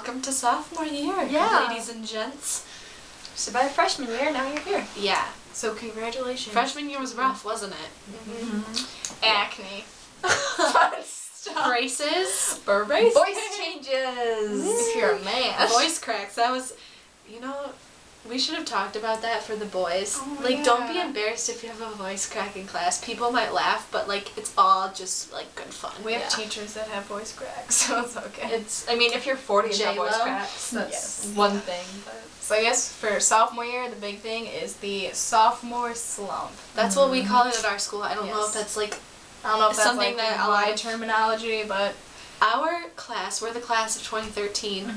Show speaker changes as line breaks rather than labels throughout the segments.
welcome to sophomore year, ladies and gents.
So by freshman year, now you're here.
Yeah.
So congratulations.
Freshman year was rough, wasn't it?
Mm-hmm. Acne.
Braces.
Voice changes. If you're a man.
Voice cracks. That was, we should have talked about that for the boys.
Oh,
like, don't be embarrassed if you have a voice crack in class. People might laugh, but, like, it's all just, like, good fun.
We have teachers that have voice cracks, so it's okay.
I mean, if you're 40 and have voice cracks, that's one thing. But.
So I guess for sophomore year, the big thing is the sophomore slump.
That's what we call it at our school. I don't know if that's, like,
I don't know if that's
something
like
that
a lot of terminology, but
our class, we're the class of 2013,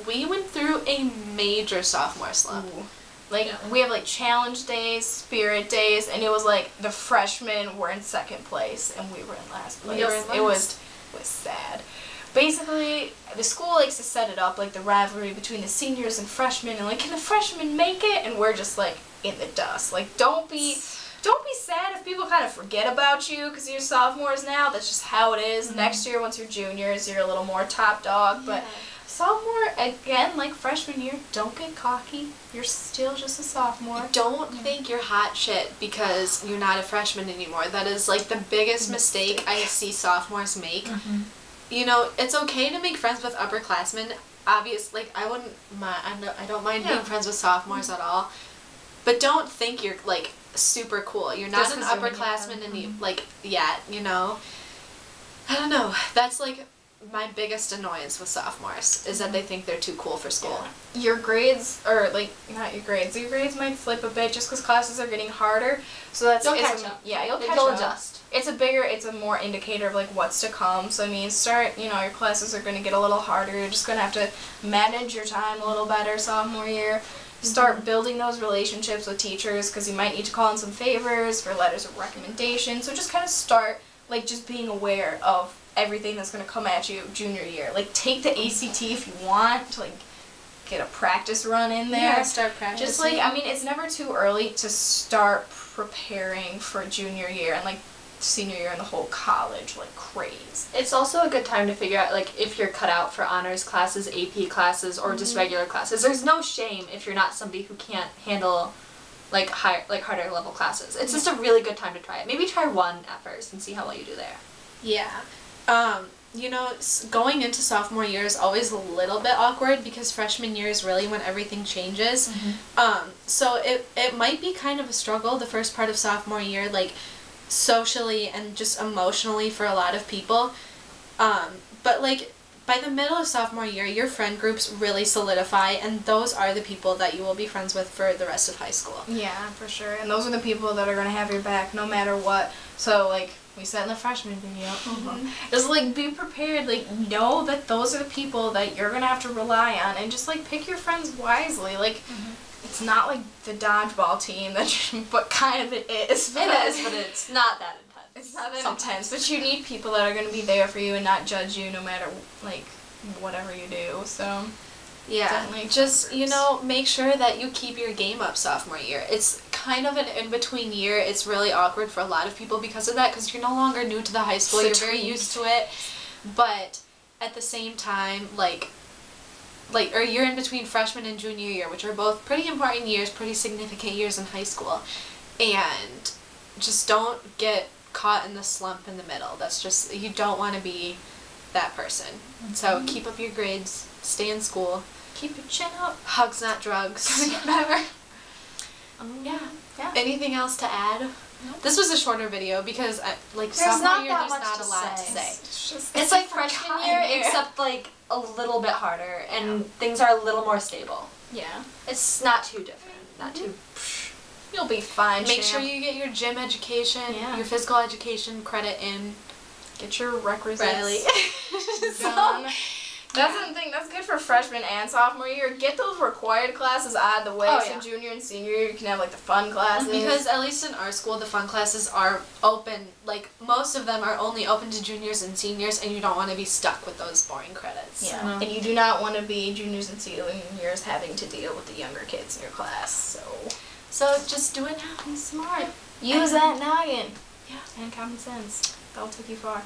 we went through a major sophomore slump.
Ooh. Like, we have, like, challenge days, spirit days, and it was, like, the freshmen were in second place, and we were in last place. It was sad. Basically, the school likes to set it up, like, the rivalry between the seniors and freshmen, and, like, can the freshmen make it? And we're just, like, in the dust. Like, don't be sad if people kind of forget about you because you're sophomores now. That's just how it is. Next year, once you're juniors, you're a little more top dog, but sophomore, again, like freshman year, don't get cocky. You're still just a sophomore.
Don't think you're hot shit because you're not a freshman anymore. That is, like, the biggest mistake I see sophomores make. It's okay to make friends with upperclassmen. Obviously, like, I don't mind being friends with sophomores at all. But don't think you're, like, super cool. You're not an upperclassman yet, I don't know. That's, like, my biggest annoyance with sophomores is that they think they're too cool for school.
Yeah. Your grades, or like not your grades might flip a bit just because classes are getting harder. So that's
you'll catch up.
Yeah, you'll
adjust.
It's a more indicator of like what's to come. So I mean, your classes are going to get a little harder. You're just going to have to manage your time a little better sophomore year. Start building those relationships with teachers because you might need to call in some favors for letters of recommendation. So just kind of start like just being aware of everything that's going to come at you junior year. Like, take the ACT if you want to, like, get a practice run in there.
Yeah, start practicing.
Just, like, I mean, it's never too early to start preparing for junior year and, like, senior year and the whole college, like, craze.
It's also a good time to figure out, like, if you're cut out for honors classes, AP classes, or just regular classes. There's no shame if you're not somebody who can't handle, like, harder level classes. It's just a really good time to try it. Maybe try one at first and see how well you do there.
Yeah. Going into sophomore year is always a little bit awkward because freshman year is really when everything changes. So it might be kind of a struggle the first part of sophomore year, like socially and just emotionally for a lot of people. But like by the middle of sophomore year, your friend groups really solidify, and those are the people that you will be friends with for the rest of high school.
Yeah, for sure. And those are the people that are going to have your back no matter what. So, like, we said in the freshman video, just, like, be prepared. Like, know that those are the people that you're going to have to rely on, and just, like, pick your friends wisely. Like, it's not like the dodgeball team, but kind of it is.
It is, but it's not that intense.
It's not that intense, but you need people that are going to be there for you and not judge you no matter, like, whatever you do, so...
Yeah,
definitely
just, make sure that you keep your game up sophomore year. It's kind of an in-between year. It's really awkward for a lot of people because of that, because you're no longer new to the high school. You're very used to it. But at the same time, or you're in between freshman and junior year, which are both pretty important years, pretty significant years in high school. And just don't get caught in the slump in the middle. That's just, you don't want to be that person. So keep up your grades, stay in school.
Keep your chin up.
Hugs, not drugs.
Gonna get better.
Yeah.
Anything else to add?
Nope. This was a shorter video because, sophomore year, there's not a lot to say.
It's like freshman year, except, like, a little bit harder, and things are a little more stable.
Yeah.
It's not too different. Not too...
You'll be fine,
Make sure you get your gym education, your physical education credit in.
Get your requisites.
Riley.
Done. That's the thing. That's good for freshman and sophomore year. Get those required classes out of the way. So junior and senior year, you can have like the fun classes.
Because at least in our school, the fun classes are open. Like most of them are only open to juniors and seniors, and you don't want to be stuck with those boring credits.
Yeah. And you do not want to be juniors and seniors having to deal with the younger kids in your class.
So just do it now. Be smart.
Use that noggin.
Yeah.
And common sense. That'll take you far.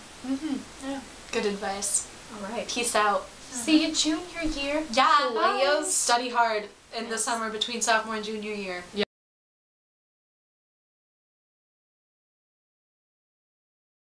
Yeah. Good advice.
All right.
Peace out.
See you junior year.
Yeah.
Leos.
Study hard in the summer between sophomore and junior year.